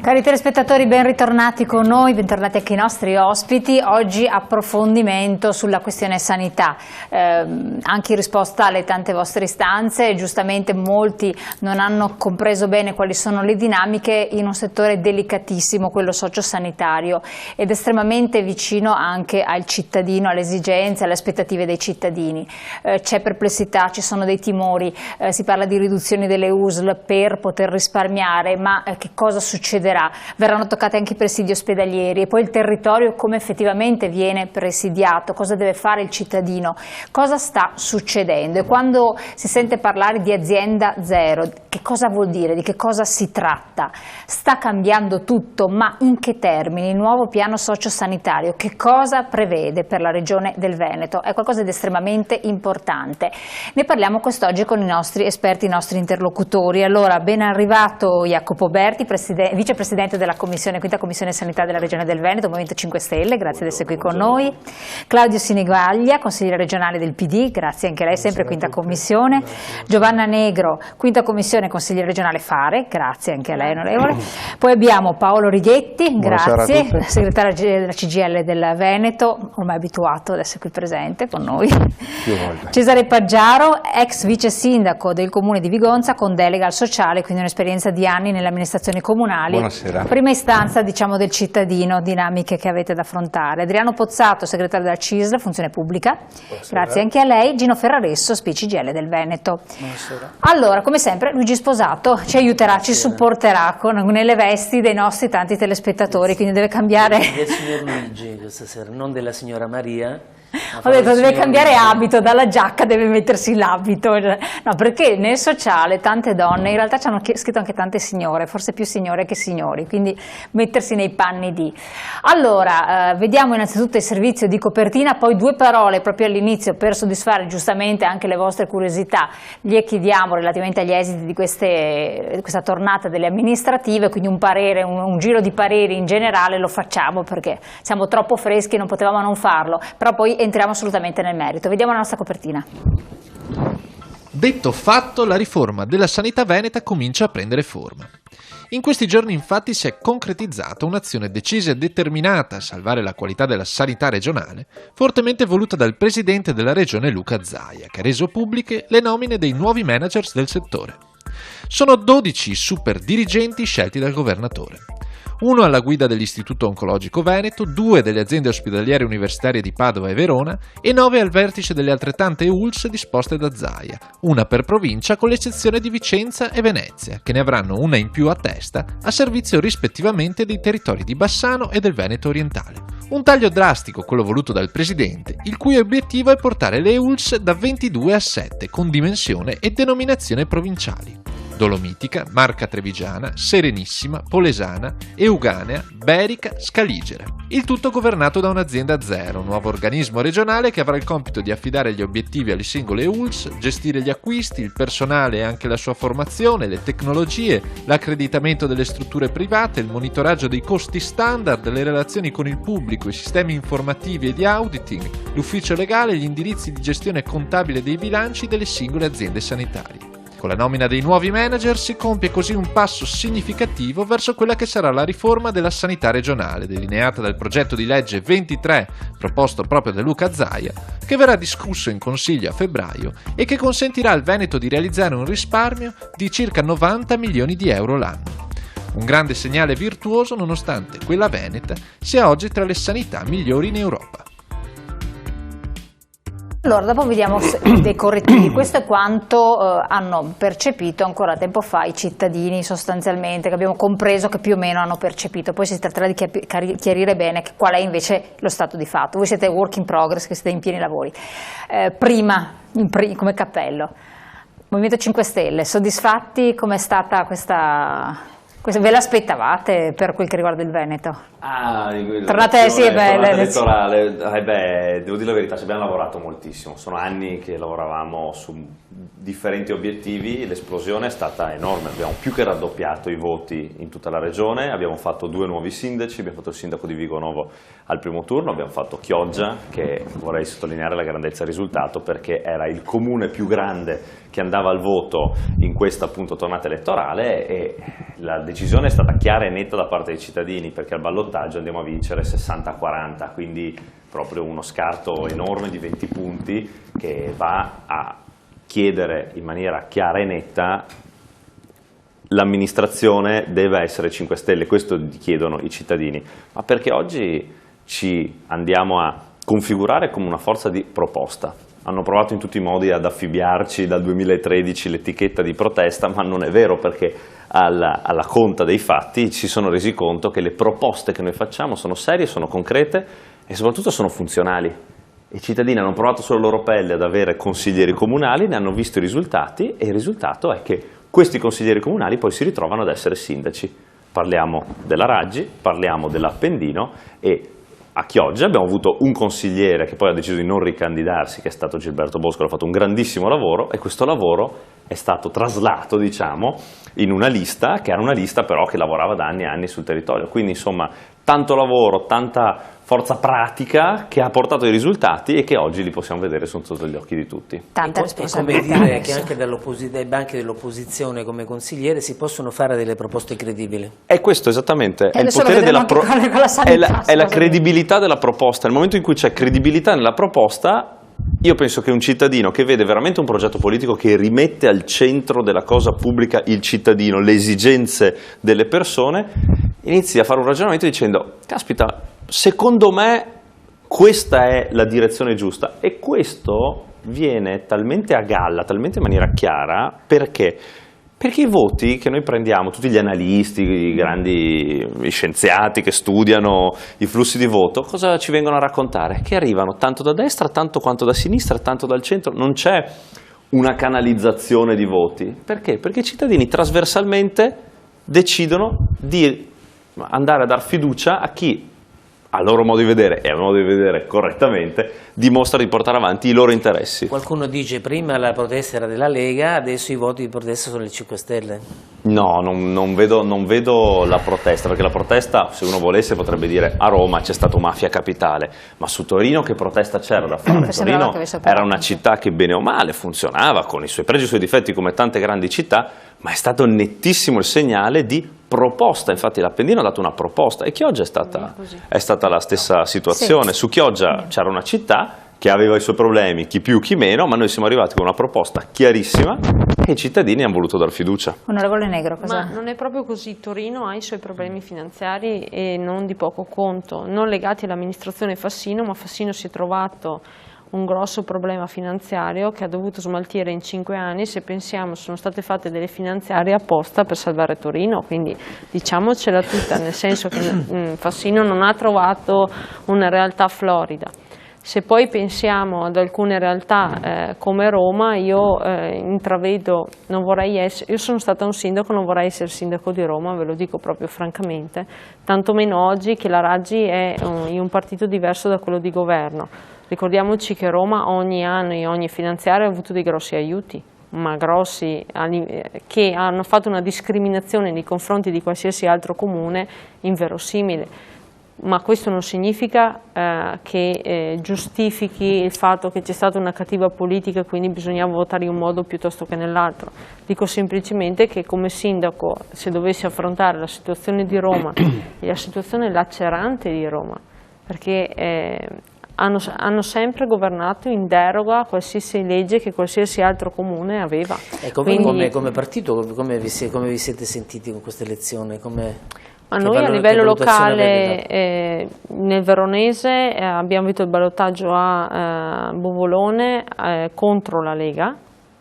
Cari telespettatori, ben ritornati con noi, bentornati anche i nostri ospiti. Oggi approfondimento sulla questione sanità, anche in risposta alle tante vostre istanze. Giustamente molti non hanno compreso bene quali sono le dinamiche in un settore delicatissimo, quello sociosanitario, ed estremamente vicino anche al cittadino, alle esigenze, alle aspettative dei cittadini. C'è perplessità, ci sono dei timori, si parla di riduzioni delle USL per poter risparmiare, ma che cosa succederà? Verranno toccati anche i presidi ospedalieri e poi il territorio come effettivamente viene presidiato, cosa deve fare il cittadino, cosa sta succedendo. E quando si sente parlare di azienda zero, che cosa vuol dire, di che cosa si tratta? Sta cambiando tutto, ma in che termini? Il nuovo piano sociosanitario che cosa prevede per la regione del Veneto? È qualcosa di estremamente importante. Ne parliamo quest'oggi con i nostri esperti, i nostri interlocutori. Allora, ben arrivato Jacopo Berti, vicepresidente della Commissione, quinta Commissione Sanità della Regione del Veneto, Movimento 5 Stelle, grazie di essere qui con noi. Claudio Sinigaglia, consigliere regionale del PD, grazie anche a lei, sempre quinta Commissione. Giovanna Negro, quinta Commissione, consigliere regionale Fare, grazie anche a lei onorevole. Poi abbiamo Paolo Righetti, grazie, segretario della CGIL del Veneto, ormai abituato ad essere qui presente con noi. Cesare Paggiaro, ex vice sindaco del comune di Vigonza con delega al sociale, quindi un'esperienza di anni nelle amministrazioni comunali. Buonasera. Prima istanza, diciamo, del cittadino, dinamiche che avete da affrontare. Adriano Pozzato, segretario della CISL, funzione pubblica. Buonasera. Grazie anche a lei. Gino Ferraresso, CGIL del Veneto. Buonasera. Allora, come sempre, Luigi Sposato ci aiuterà, ci supporterà nelle vesti dei nostri tanti telespettatori, quindi deve cambiare. Del signor Luigi questa sera, non della signora Maria. Ho detto deve cambiare abito, dalla giacca deve mettersi l'abito, no, perché nel sociale tante donne, in realtà ci hanno scritto anche tante signore, forse più signore che signori, quindi mettersi nei panni di. Allora, vediamo innanzitutto il servizio di copertina, poi due parole proprio all'inizio per soddisfare giustamente anche le vostre curiosità, gli chiediamo relativamente agli esiti di questa tornata delle amministrative, quindi un parere, un giro di pareri in generale lo facciamo perché siamo troppo freschi e non potevamo non farlo, però poi entriamo assolutamente nel merito. Vediamo la nostra copertina. Detto fatto, la riforma della sanità veneta comincia a prendere forma. In questi giorni infatti si è concretizzata un'azione decisa e determinata a salvare la qualità della sanità regionale, fortemente voluta dal presidente della regione Luca Zaia, che ha reso pubbliche le nomine dei nuovi managers del settore. Sono 12 i super dirigenti scelti dal governatore. Uno alla guida dell'Istituto Oncologico Veneto, 2 delle aziende ospedaliere universitarie di Padova e Verona e 9 al vertice delle altrettante ULSS disposte da Zaia, una per provincia con l'eccezione di Vicenza e Venezia, che ne avranno una in più a testa a servizio rispettivamente dei territori di Bassano e del Veneto orientale. Un taglio drastico, quello voluto dal presidente, il cui obiettivo è portare le ULSS da 22 a 7 con dimensione e denominazione provinciali. Dolomitica, Marca Trevigiana, Serenissima, Polesana, Euganea, Berica, Scaligera. Il tutto governato da un'azienda zero, un nuovo organismo regionale che avrà il compito di affidare gli obiettivi alle singole ULSS, gestire gli acquisti, il personale e anche la sua formazione, le tecnologie, l'accreditamento delle strutture private, il monitoraggio dei costi standard, le relazioni con il pubblico, i sistemi informativi e di auditing, l'ufficio legale e gli indirizzi di gestione contabile dei bilanci delle singole aziende sanitarie. Con la nomina dei nuovi manager si compie così un passo significativo verso quella che sarà la riforma della sanità regionale, delineata dal progetto di legge 23, proposto proprio da Luca Zaia, che verrà discusso in Consiglio a febbraio e che consentirà al Veneto di realizzare un risparmio di circa 90 milioni di euro l'anno. Un grande segnale virtuoso nonostante quella veneta sia oggi tra le sanità migliori in Europa. Allora, dopo vediamo dei correttivi. Questo è quanto hanno percepito ancora tempo fa i cittadini sostanzialmente, che abbiamo compreso che più o meno hanno percepito. Poi si tratterà di chiarire bene qual è invece lo stato di fatto. Voi siete work in progress, che siete in pieni lavori. Come cappello, Movimento 5 Stelle, soddisfatti? Com'è stata questa... Ve l'aspettavate per quel che riguarda il Veneto? Tornata elettorale, devo dire la verità, ci abbiamo lavorato moltissimo, sono anni che lavoravamo su differenti obiettivi, l'esplosione è stata enorme, abbiamo più che raddoppiato i voti in tutta la regione, abbiamo fatto 2 nuovi sindaci, abbiamo fatto il sindaco di Vigonovo al primo turno, abbiamo fatto Chioggia, che vorrei sottolineare la grandezza del risultato perché era il comune più grande che andava al voto in questa appunto tornata elettorale e la decisione decisione è stata chiara e netta da parte dei cittadini, perché al ballottaggio andiamo a vincere 60-40, quindi proprio uno scarto enorme di 20 punti che va a chiedere in maniera chiara e netta: l'amministrazione deve essere 5 Stelle, questo chiedono i cittadini, ma perché oggi ci andiamo a configurare come una forza di proposta. Hanno provato in tutti i modi ad affibbiarci dal 2013 l'etichetta di protesta, ma non è vero, perché alla conta dei fatti si sono resi conto che le proposte che noi facciamo sono serie, sono concrete e soprattutto sono funzionali. I cittadini hanno provato sulla loro pelle ad avere consiglieri comunali, ne hanno visto i risultati e il risultato è che questi consiglieri comunali poi si ritrovano ad essere sindaci. Parliamo della Raggi, parliamo dell'Appendino e a Chioggia abbiamo avuto un consigliere che poi ha deciso di non ricandidarsi, che è stato Gilberto Bosco, ha fatto un grandissimo lavoro e questo lavoro è stato traslato, diciamo, in una lista che era una lista però che lavorava da anni e anni sul territorio. Quindi insomma tanto lavoro, tanta forza pratica che ha portato i risultati e che oggi li possiamo vedere sotto gli occhi di tutti. Tanta responsabilità. È come dire che anche dai banchi dell'opposizione come consigliere si possono fare delle proposte credibili. È questo esattamente, è il potere della è la credibilità della proposta. Nel momento in cui c'è credibilità nella proposta, io penso che un cittadino che vede veramente un progetto politico che rimette al centro della cosa pubblica il cittadino, le esigenze delle persone, inizi a fare un ragionamento dicendo: caspita, secondo me questa è la direzione giusta, e questo viene talmente a galla, talmente in maniera chiara, perché i voti che noi prendiamo, tutti gli analisti, i grandi scienziati che studiano i flussi di voto, cosa ci vengono a raccontare? Che arrivano tanto da destra, tanto quanto da sinistra, tanto dal centro, non c'è una canalizzazione di voti. Perché? Perché i cittadini trasversalmente decidono di andare a dar fiducia a chi, a loro modo di vedere e a modo di vedere correttamente, dimostra di portare avanti i loro interessi. Qualcuno dice prima la protesta era della Lega, adesso i voti di protesta sono le 5 Stelle. No, non vedo la protesta, perché la protesta, se uno volesse, potrebbe dire: a Roma c'è stato Mafia Capitale, ma su Torino che protesta c'era da fare? Torino era una città che bene o male funzionava, con i suoi pregi e i suoi difetti come tante grandi città, ma è stato nettissimo il segnale di proposta. Infatti l'Appendino ha dato una proposta e Chioggia è stata la stessa situazione. Sì. Su Chioggia c'era una città che aveva i suoi problemi, chi più chi meno, ma noi siamo arrivati con una proposta chiarissima e i cittadini hanno voluto dar fiducia. Onorevole Negro, cosa? Ma non è proprio così. Torino ha i suoi problemi finanziari e non di poco conto, non legati all'amministrazione Fassino, ma Fassino si è trovato un grosso problema finanziario che ha dovuto smaltire in 5 anni. Se pensiamo, sono state fatte delle finanziarie apposta per salvare Torino, quindi diciamocela tutta, nel senso che Fassino non ha trovato una realtà florida. Se poi pensiamo ad alcune realtà come Roma, io intravedo, non vorrei essere, io sono stata un sindaco, non vorrei essere sindaco di Roma, ve lo dico proprio francamente, tantomeno oggi che la Raggi è in un partito diverso da quello di governo. Ricordiamoci che Roma ogni anno e ogni finanziaria ha avuto dei grossi aiuti, ma grossi, che hanno fatto una discriminazione nei confronti di qualsiasi altro comune inverosimile. Ma questo non significa che giustifichi il fatto che c'è stata una cattiva politica e quindi bisognava votare in un modo piuttosto che nell'altro. Dico semplicemente che come sindaco, se dovessi affrontare la situazione di Roma e la situazione lacerante di Roma, perché hanno sempre governato in deroga a qualsiasi legge che qualsiasi altro comune aveva. Ecco, quindi, come partito, come vi siete sentiti con questa elezione? Ma noi a livello locale nel Veronese abbiamo vinto il ballottaggio a Bovolone contro la Lega,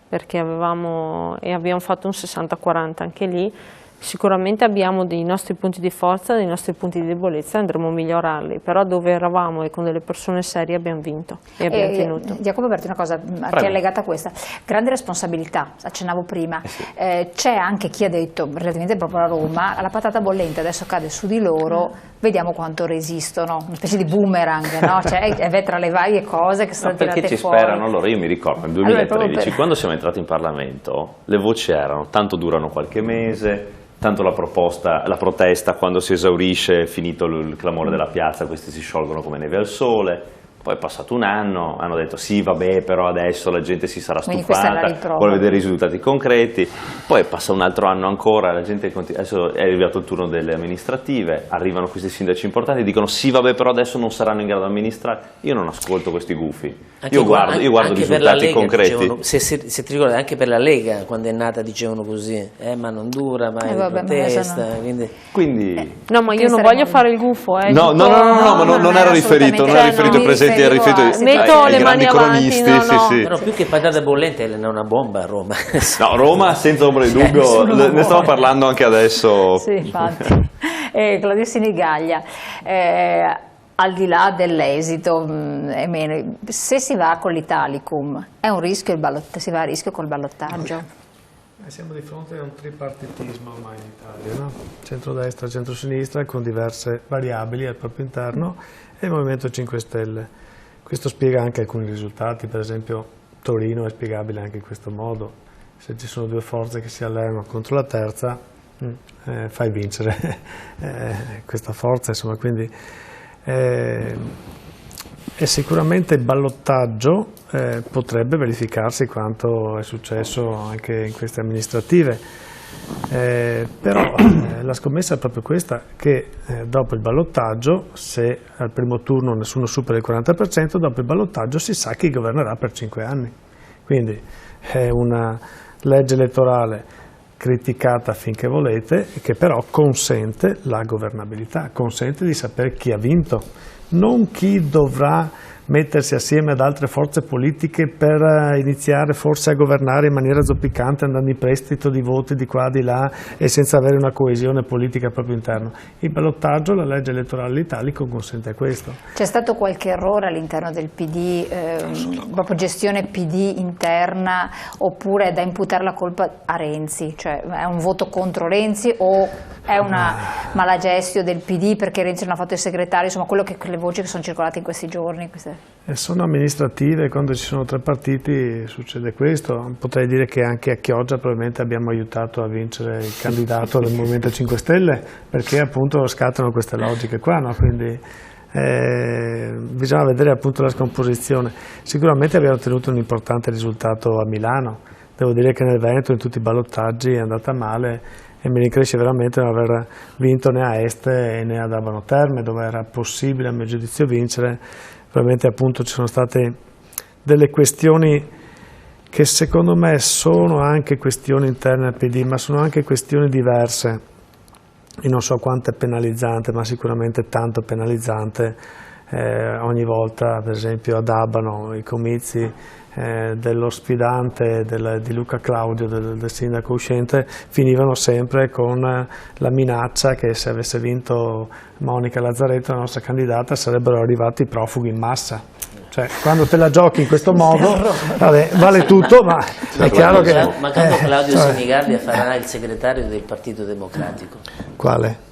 perché abbiamo fatto un 60-40 anche lì. Sicuramente abbiamo dei nostri punti di forza, dei nostri punti di debolezza, andremo a migliorarli, però dove eravamo e con delle persone serie abbiamo vinto e abbiamo tenuto. Giacomo Berti, una cosa che è legata a questa, grande responsabilità, accennavo prima, c'è anche chi ha detto, relativamente proprio a Roma, la patata bollente adesso cade su di loro, vediamo quanto resistono, una specie di boomerang, no? Cioè, tra le varie cose che sono tirate fuori. Perché ci sperano? Allora io mi ricordo nel 2013, quando siamo entrati in Parlamento, le voci erano: tanto durano qualche mese, tanto la protesta quando si esaurisce, finito il clamore della piazza, questi si sciolgono come neve al sole. Poi è passato un anno, hanno detto sì vabbè però adesso la gente si sarà stufata, vuole vedere i risultati concreti, poi passa un altro anno ancora, la gente adesso è arrivato il turno delle amministrative, arrivano questi sindaci importanti, dicono sì vabbè però adesso non saranno in grado di amministrare, io non ascolto questi gufi, io guardo i risultati concreti. Dicevano, se ti ricordi, anche per la Lega quando è nata dicevano così, ma non dura, ma è protesta, quindi... No, ma io non voglio fare il gufo, No, ma non era riferito, non era riferito ai presenti, era riferito metto le grandi mani avanti, cronisti, sì. Però più che patata bollente è una bomba a Roma. No, Roma senza ombra di dubbio, ne stiamo parlando anche adesso. Sì, infatti. Claudio Sinigaglia, al di là dell'esito, se si va con l'Italicum è un rischio si va a rischio col ballottaggio? Siamo di fronte a un tripartitismo ormai in Italia, no? Centrodestra, centrosinistra con diverse variabili al proprio interno e il Movimento 5 Stelle. Questo spiega anche alcuni risultati, per esempio Torino è spiegabile anche in questo modo, se ci sono due forze che si alleano contro la terza fai vincere questa forza, insomma, quindi e sicuramente il ballottaggio potrebbe verificarsi quanto è successo anche in queste amministrative, però la scommessa è proprio questa, che dopo il ballottaggio, se al primo turno nessuno supera il 40%, dopo il ballottaggio si sa chi governerà per 5 anni. Quindi è una legge elettorale criticata finché volete, che però consente la governabilità, consente di sapere chi ha vinto, non chi dovrà mettersi assieme ad altre forze politiche per iniziare forse a governare in maniera zoppicante, andando in prestito di voti di qua di là e senza avere una coesione politica proprio interna. Il ballottaggio, la legge elettorale italico consente questo. C'è stato qualche errore all'interno del PD, proprio gestione PD interna, oppure è da imputare la colpa a Renzi? Cioè è un voto contro Renzi o è una malagestio del PD perché Renzi non ha fatto il segretario? Insomma, le voci che sono circolate in questi giorni. Sono amministrative, quando ci sono 3 partiti succede questo. Potrei dire che anche a Chioggia probabilmente abbiamo aiutato a vincere il candidato del Movimento 5 Stelle, perché appunto scattano queste logiche qua, no? Quindi bisogna vedere appunto la scomposizione. Sicuramente abbiamo ottenuto un importante risultato a Milano, devo dire che nel Veneto in tutti i ballottaggi è andata male e mi rincresce veramente non aver vinto né a Este né ad Abano Terme, dove era possibile a mio giudizio vincere. Probabilmente appunto ci sono state delle questioni che secondo me sono anche questioni interne al PD, ma sono anche questioni diverse. Io non so quanto è penalizzante, ma sicuramente tanto penalizzante ogni volta, per esempio ad Abano, i comizi dello sfidante di Luca Claudio, del sindaco uscente, finivano sempre con la minaccia che se avesse vinto Monica Lazzaretto, la nostra candidata, sarebbero arrivati i profughi in massa. Cioè, quando te la giochi in questo modo, vabbè, vale tutto, ma è chiaro che... Ma quando Claudio Sinigaglia farà il segretario del Partito Democratico? Quale?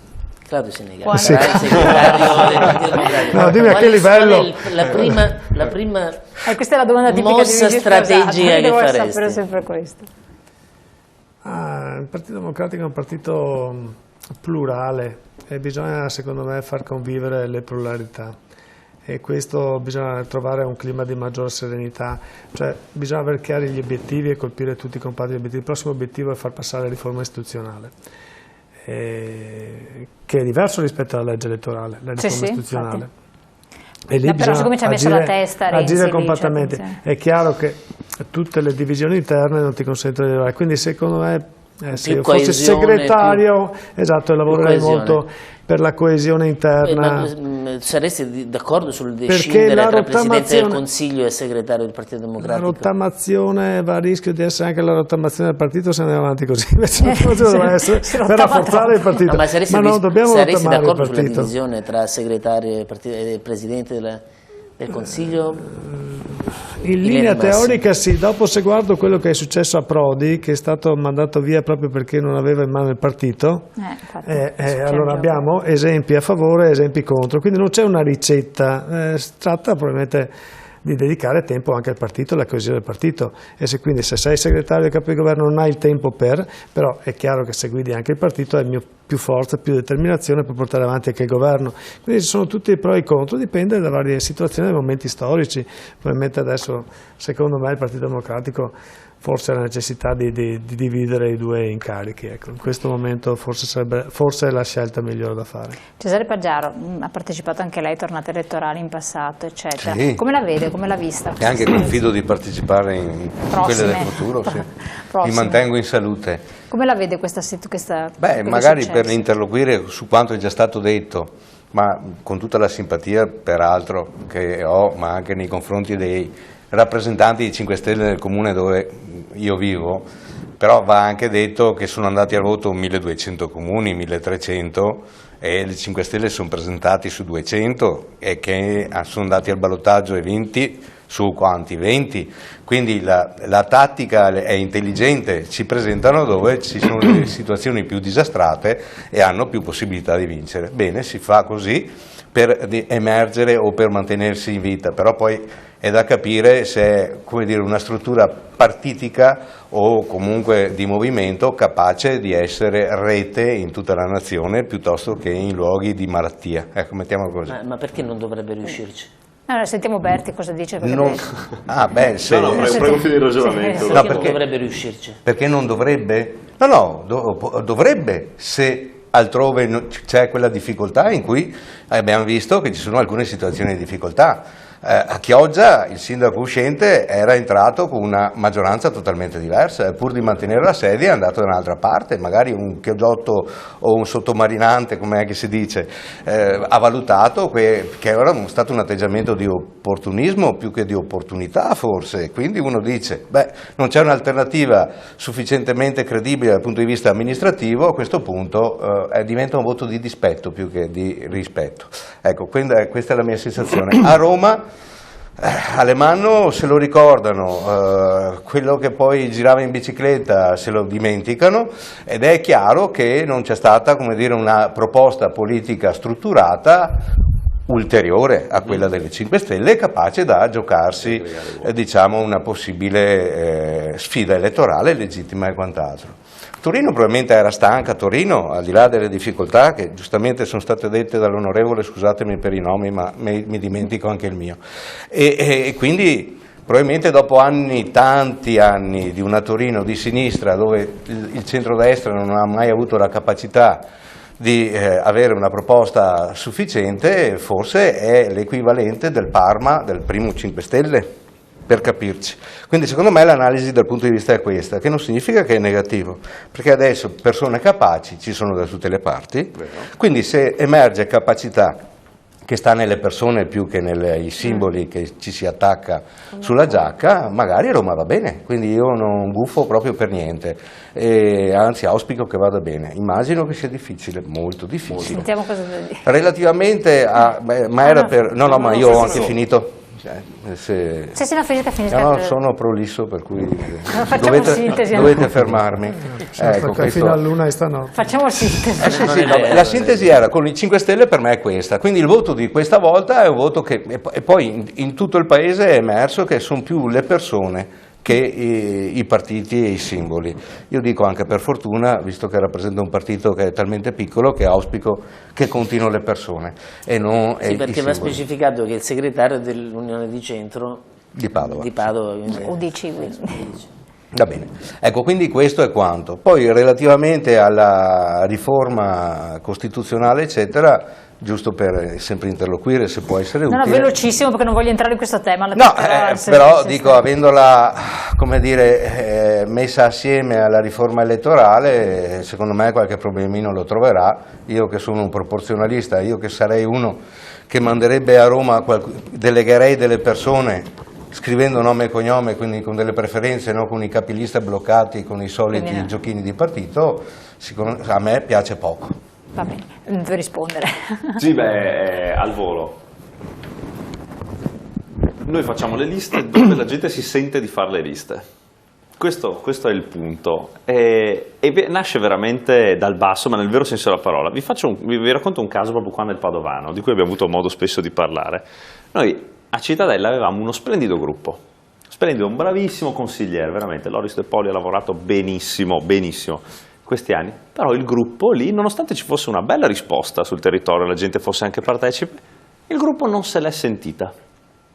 Claudio Sinigaglia sarà il segretario del Partito Democratico. No, dimmi a che livello... La prima questa è la domanda tipica mossa strategica che faresti. Sapere sempre questo. Il Partito Democratico è un partito plurale e bisogna secondo me far convivere le pluralità. E questo bisogna trovare un clima di maggiore serenità, cioè bisogna avere chiari gli obiettivi e colpire tutti i compatibili obiettivi. Il prossimo obiettivo è far passare la riforma istituzionale, che è diverso rispetto alla legge elettorale, la riforma istituzionale. Infatti. E lì però siccome ci ha messo la testa Renzi, agire compattamente. È chiaro che tutte le divisioni interne non ti consentono di arrivare, quindi secondo me se io fossi segretario, esatto, lavorerei molto per la coesione interna. Saresti d'accordo sul decidere tra Presidente del Consiglio e segretario del Partito Democratico? La rottamazione va a rischio di essere anche la rottamazione del partito se andiamo avanti così, invece la rottamazione deve essere per rafforzare il partito, no, ma non dobbiamo rottamare il partito. Saresti d'accordo sulla divisione tra segretario e Presidente del Consiglio? In linea teorica sì, dopo se guardo quello che è successo a Prodi, che è stato mandato via proprio perché non aveva in mano il partito, allora abbiamo esempi a favore e esempi contro, quindi non c'è una ricetta, si tratta probabilmente di dedicare tempo anche al partito, alla coesione del partito. E se quindi se sei segretario del capo di governo non hai il tempo però è chiaro che se guidi anche il partito hai più forza, più determinazione per portare avanti anche il governo. Quindi ci sono tutti i pro e i contro, dipende da varie situazioni, dai momenti storici. Probabilmente adesso, secondo me, il Partito Democratico forse ha la necessità di dividere i due incarichi. Ecco, in questo momento forse è la scelta migliore da fare. Cesare Paggiaro, ha partecipato anche lei a tornate elettorali in passato, eccetera. Sì. Come la vede? Come l'ha vista? E anche confido di partecipare in quelle del futuro, sì. Mi mantengo in salute. Come la vede questa magari per interloquire su quanto è già stato detto, ma con tutta la simpatia peraltro che ho, ma anche nei confronti dei rappresentanti di 5 Stelle nel comune dove io vivo, però va anche detto che sono andati al voto 1200 comuni, 1300 e le 5 Stelle sono presentati su 200 e che sono andati al ballottaggio e vinti su quanti? 20, quindi la tattica è intelligente, ci presentano dove ci sono le situazioni più disastrate e hanno più possibilità di vincere. Bene, si fa così per emergere o per mantenersi in vita, però poi è da capire se è, come dire, una struttura partitica o comunque di movimento capace di essere rete in tutta la nazione piuttosto che in luoghi di malattia. Ecco, mettiamolo così. Ma perché non dovrebbe riuscirci? Allora, sentiamo Berti cosa dice. Prego finire il ragionamento. Perché non dovrebbe riuscirci? Perché non dovrebbe? Dovrebbe se altrove c'è quella difficoltà in cui abbiamo visto che ci sono alcune situazioni di difficoltà. A Chioggia il sindaco uscente era entrato con una maggioranza totalmente diversa, pur di mantenere la sede è andato da un'altra parte, magari un chioggiotto o un sottomarinante, come è che si dice, ha valutato che era stato un atteggiamento di opportunismo più che di opportunità forse, quindi uno dice, non c'è un'alternativa sufficientemente credibile dal punto di vista amministrativo, a questo punto diventa un voto di dispetto più che di rispetto. Ecco, questa è la mia sensazione. A Roma Alemanno se lo ricordano, quello che poi girava in bicicletta se lo dimenticano ed è chiaro che non c'è stata, come dire, una proposta politica strutturata ulteriore a quella delle 5 Stelle capace da giocarsi diciamo una possibile sfida elettorale legittima e quant'altro. Torino probabilmente era stanca, Torino, al di là delle difficoltà che giustamente sono state dette dall'onorevole, scusatemi per i nomi ma mi dimentico anche il mio, e quindi probabilmente dopo tanti anni di una Torino di sinistra dove il centrodestra non ha mai avuto la capacità di avere una proposta sufficiente, forse è l'equivalente del Parma del primo 5 Stelle, per capirci. Quindi secondo me l'analisi dal punto di vista è questa, che non significa che è negativo, perché adesso persone capaci ci sono da tutte le parti, quindi se emerge capacità che sta nelle persone più che nei simboli che ci si attacca sulla giacca, magari Roma va bene, quindi io non gufo proprio per niente, anzi auspico che vada bene. Immagino che sia difficile, molto difficile. Sentiamo cosa vuol dire. Relativamente a... ma io ho anche finito. Se finisca. No, sono prolisso, per cui dovete fermarmi. Fino all'una stanotte. Facciamo sintesi. La sintesi era con i 5 Stelle per me è questa, quindi il voto di questa volta è un voto che e poi in tutto il paese è emerso che sono più le persone che i partiti e i simboli. Io dico anche per fortuna, visto che rappresento un partito che è talmente piccolo, che auspico che contino le persone e non sì, perché va specificato che il segretario dell'Unione di Centro di Padova. UDC. Va bene, ecco, quindi questo è quanto. Poi relativamente alla riforma costituzionale eccetera, giusto per sempre interloquire se può essere utile. No, velocissimo perché non voglio entrare in questo tema. Però dico, avendola come dire, messa assieme alla riforma elettorale, secondo me qualche problemino lo troverà. Io che sono un proporzionalista, io che sarei uno che manderebbe a Roma, delegherei delle persone scrivendo nome e cognome, quindi con delle preferenze, non con i capilista bloccati, con i soliti giochini di partito, a me piace poco. Va bene, non devo rispondere. Sì, al volo. Noi facciamo le liste dove la gente si sente di fare le liste. Questo è il punto. E nasce veramente dal basso, ma nel vero senso della parola. Vi racconto un caso proprio qua nel Padovano, di cui abbiamo avuto modo spesso di parlare. Noi a Cittadella avevamo uno splendido gruppo, splendido, un bravissimo consigliere, veramente, Loris De Poli ha lavorato benissimo, benissimo questi anni, però il gruppo lì, nonostante ci fosse una bella risposta sul territorio, la gente fosse anche partecipe, il gruppo non se l'è sentita.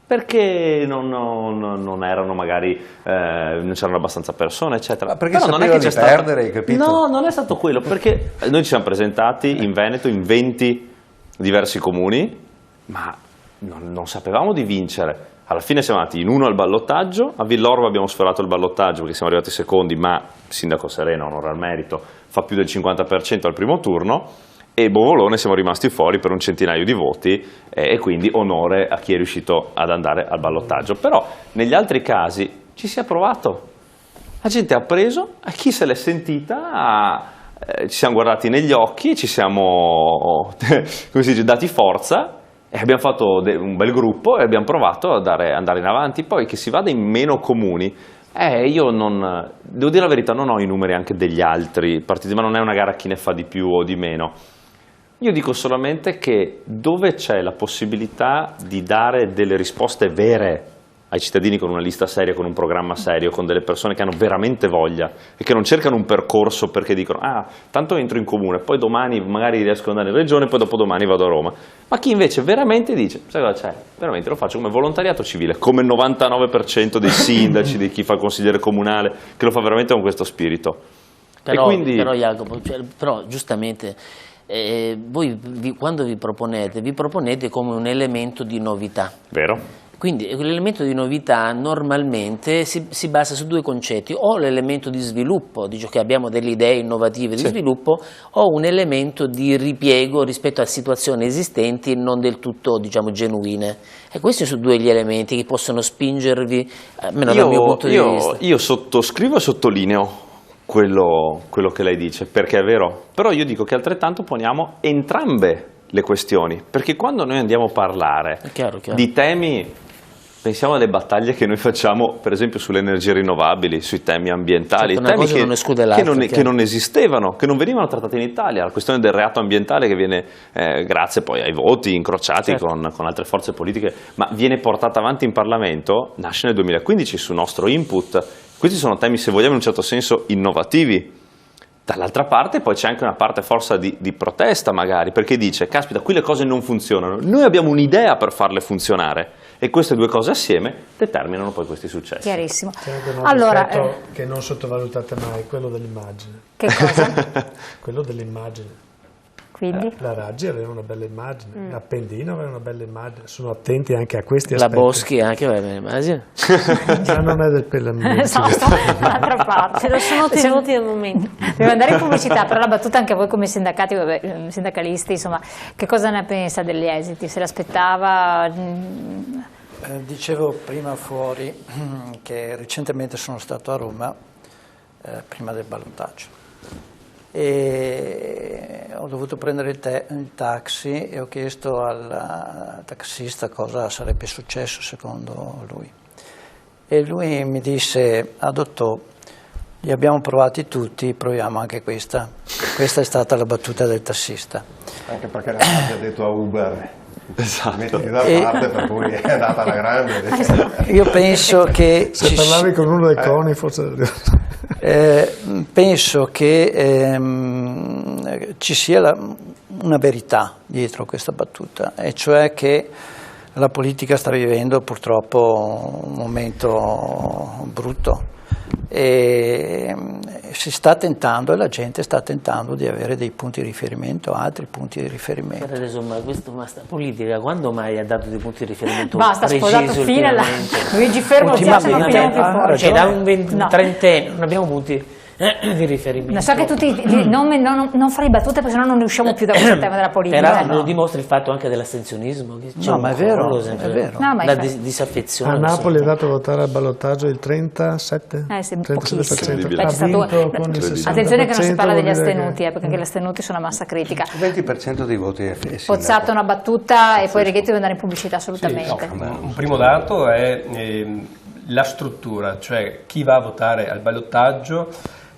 Perché non erano magari, non c'erano abbastanza persone, eccetera. Ma perché sapevano di perdere, hai capito? No, non è stato quello, perché noi ci siamo presentati in Veneto in 20 diversi comuni, ma non sapevamo di vincere. Alla fine siamo andati in uno al ballottaggio, a Villorba abbiamo sforato il ballottaggio perché siamo arrivati secondi, ma il sindaco Serena, onore al merito, fa più del 50% al primo turno, e Bovolone siamo rimasti fuori per un centinaio di voti e quindi onore a chi è riuscito ad andare al ballottaggio. Però negli altri casi ci si è provato, la gente ha preso, a chi se l'è sentita, ci siamo guardati negli occhi, ci siamo come si dice, dati forza e abbiamo fatto un bel gruppo e abbiamo provato ad andare in avanti. Poi che si vada in meno comuni, io non, devo dire la verità, non ho i numeri anche degli altri partiti, ma non è una gara a chi ne fa di più o di meno. Io dico solamente che dove c'è la possibilità di dare delle risposte vere ai cittadini con una lista seria, con un programma serio, con delle persone che hanno veramente voglia e che non cercano un percorso perché dicono tanto entro in comune, poi domani magari riesco ad andare in regione, poi dopodomani vado a Roma. Ma chi invece veramente dice, sai cosa c'è? Veramente lo faccio come volontariato civile, come il 99% dei sindaci, di chi fa il consigliere comunale, che lo fa veramente con questo spirito. Però, e quindi... però Jacopo, però giustamente... voi quando vi proponete come un elemento di novità. Vero. Quindi l'elemento di novità normalmente si basa su due concetti, o l'elemento di sviluppo, dice che abbiamo delle idee innovative di sviluppo, o un elemento di ripiego rispetto a situazioni esistenti non del tutto, diciamo, genuine. E questi sono due gli elementi che possono spingervi, almeno dal mio punto di vista. Io sottoscrivo e sottolineo quello che lei dice, perché è vero, però io dico che altrettanto poniamo entrambe le questioni, perché quando noi andiamo a parlare chiaro. di temi, pensiamo alle battaglie che noi facciamo per esempio sulle energie rinnovabili, sui temi ambientali, temi che non esistevano, che non venivano trattati in Italia, la questione del reato ambientale che viene, grazie poi ai voti incrociati con altre forze politiche, ma viene portata avanti in Parlamento, nasce nel 2015 su nostro input. Questi sono temi, se vogliamo, in un certo senso innovativi. Dall'altra parte poi c'è anche una parte forse di protesta magari, perché dice, caspita, qui le cose non funzionano, noi abbiamo un'idea per farle funzionare e queste due cose assieme determinano poi questi successi. Chiarissimo. C'è anche un allora, aspetto che non sottovalutate mai, quello dell'immagine. Che cosa? Quello dell'immagine. Quindi? La Raggi aveva una bella immagine, Appendino aveva una bella immagine, sono attenti anche a questi aspetti. La Boschi anche aveva una immagine. Ma non è del pellamento. Dall'altra parte. Ce lo sono tenuti al momento. Devo andare in pubblicità, però la battuta anche a voi come sindacati, sindacalisti, insomma, che cosa ne pensa degli esiti? Se l'aspettava? Dicevo prima fuori che recentemente sono stato a Roma prima del ballottaggio. E ho dovuto prendere il taxi e ho chiesto al taxista cosa sarebbe successo secondo lui e lui mi disse, dottor, li abbiamo provati tutti, proviamo anche questa è stata la battuta del tassista, anche perché l'ha detto a Uber, esatto, mettiti da parte, per cui è andata alla grande. Io penso che se parlavi con uno dei CONI forse penso che ci sia una verità dietro questa battuta, e cioè che la politica sta vivendo purtroppo un momento brutto e si sta tentando, e la gente sta tentando di avere dei punti di riferimento, altri punti di riferimento. Insomma, questa politica quando mai ha dato dei punti di riferimento basta, sposato fine Luigi Fermo, cioè da un trentenne non abbiamo punti di riferimento. So che tutti non fare battute perché sennò non ne usciamo più da questo tema della politica. Però lo dimostra il fatto anche dell'astensionismo. Ma è vero, è vero. La disaffezione. A Napoli è dato a votare al ballottaggio il 37%. 37%. Attenzione che non si parla degli astenuti, perché anche gli astenuti sono una massa critica. Il 20% dei voti è Pozzato una battuta e poi Righetti deve andare in pubblicità assolutamente. Un primo dato è la struttura, cioè chi va a votare al ballottaggio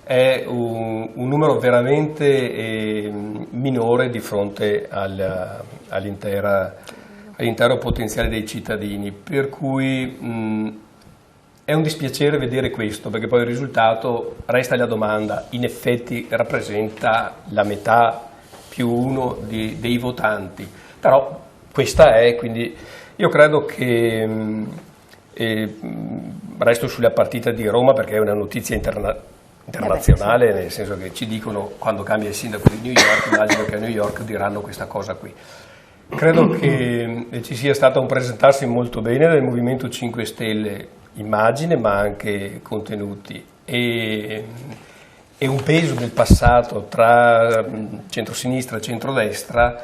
è un numero veramente minore di fronte all'intera l'intero potenziale dei cittadini, per cui è un dispiacere vedere questo, perché poi il risultato resta la domanda, in effetti rappresenta la metà più uno dei votanti, però questa è, quindi io credo che resto sulla partita di Roma perché è una notizia internazionale, nel senso che ci dicono quando cambia il sindaco di New York, immagino che a New York diranno questa cosa qui. Credo che ci sia stato un presentarsi molto bene del Movimento 5 Stelle, immagine ma anche contenuti, e un peso del passato tra centrosinistra e centrodestra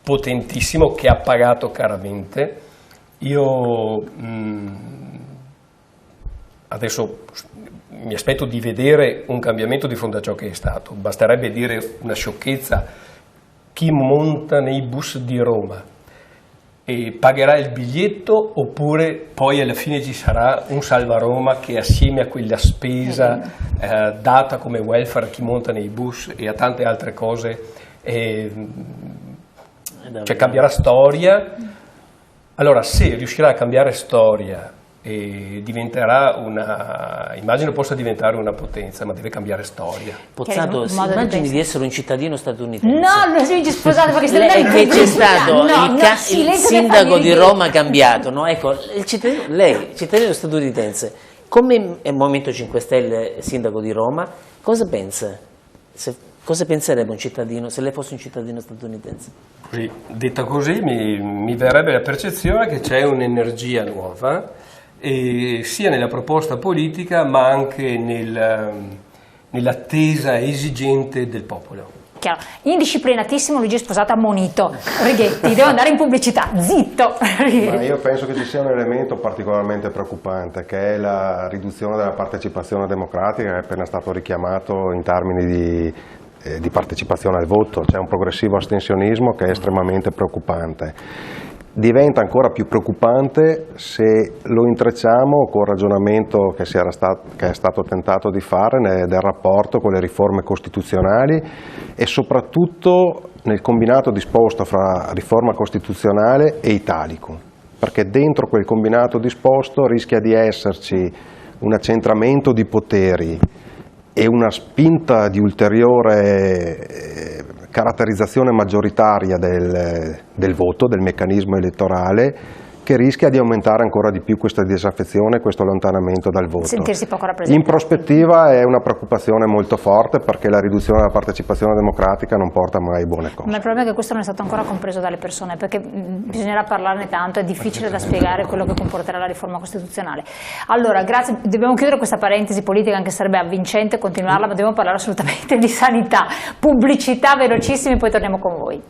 potentissimo che ha pagato caramente. Io adesso mi aspetto di vedere un cambiamento di fronte a ciò che è stato. Basterebbe dire una sciocchezza: chi monta nei bus di Roma e pagherà il biglietto, oppure poi alla fine ci sarà un Salva Roma che assieme a quella spesa data come welfare a chi monta nei bus e a tante altre cose cioè cambierà storia. Allora, se riuscirà a cambiare storia e diventerà immagino possa diventare una potenza, ma deve cambiare storia. Pozzato, immagini di essere un cittadino statunitense. No, non si sposato perché che c'è stato il sindaco di Roma cambiato, no? Ecco, lei, cittadino statunitense, come è Movimento 5 Stelle sindaco di Roma, cosa pensa? Cosa penserebbe un cittadino se lei fosse un cittadino statunitense? Così, detta così mi verrebbe la percezione che c'è un'energia nuova, sia nella proposta politica ma anche nell'attesa esigente del popolo. Chiaro. Indisciplinatissimo Luigi Sposato ammonito. Righetti, devo andare in pubblicità, zitto. Ma io penso che ci sia un elemento particolarmente preoccupante, che è la riduzione della partecipazione democratica, che è appena stato richiamato in termini di partecipazione al voto. C'è un progressivo astensionismo che è estremamente preoccupante. Diventa ancora più preoccupante se lo intrecciamo col ragionamento che è stato tentato di fare del rapporto con le riforme costituzionali e soprattutto nel combinato disposto fra riforma costituzionale e Italicum, perché dentro quel combinato disposto rischia di esserci un accentramento di poteri e una spinta di ulteriore caratterizzazione maggioritaria del voto, del meccanismo elettorale, che rischia di aumentare ancora di più questa disaffezione, questo allontanamento dal voto. Sentirsi poco rappresentati. In prospettiva è una preoccupazione molto forte, perché la riduzione della partecipazione democratica non porta mai buone cose. Ma il problema è che questo non è stato ancora compreso dalle persone, perché bisognerà parlarne tanto, è difficile da spiegare quello che comporterà la riforma costituzionale. Allora, grazie, dobbiamo chiudere questa parentesi politica, anche se sarebbe avvincente continuarla, ma dobbiamo parlare assolutamente di sanità. Pubblicità velocissime, poi torniamo con voi.